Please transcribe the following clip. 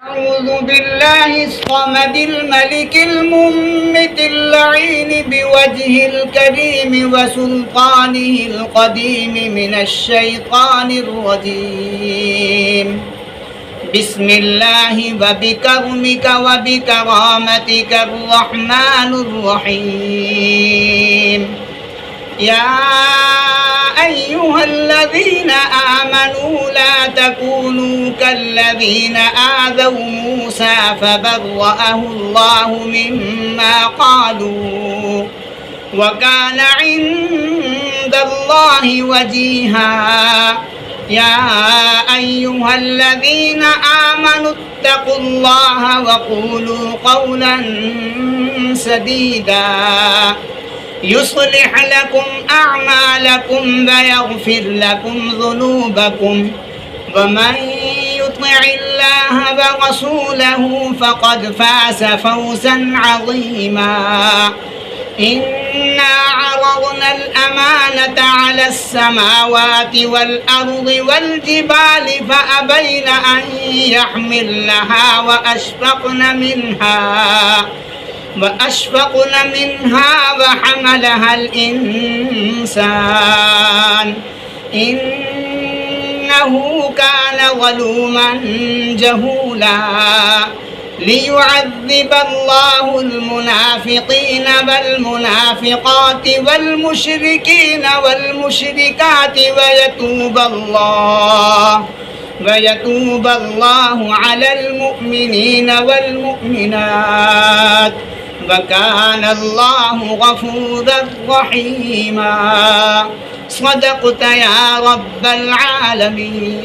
أعوذ بالله الصمد الملك المنمت اللعين بوجه الكريم وسلطانه القديم من الشيطان الرجيم. بسم الله وبكرمك وبكرامتك الرحمن الرحيم. يا أيها الذين آمنوا لا تكونوا كالذين آذوا موسى فبرأه الله مما قالوا وكان عند الله وجيها. يا أيها الذين آمنوا اتقوا الله وقولوا قولا سديدا يصلح لكم أعمالكم ويغفر لكم ذنوبكم ومن يطع الله ورسوله فقد فاز فوزا عظيما. إنا عرضنا الأمانة على السماوات والأرض والجبال فأبين أن يحملنها وأشفقن منها وحملها الإنسان إنه كان ظلوما جهولا. ليعذب الله المنافقين والمنافقات والمشركين والمشركات ويتوب الله على المؤمنين والمؤمنات وكان الله غفورا رحيما. صدقت يا رب العالمين.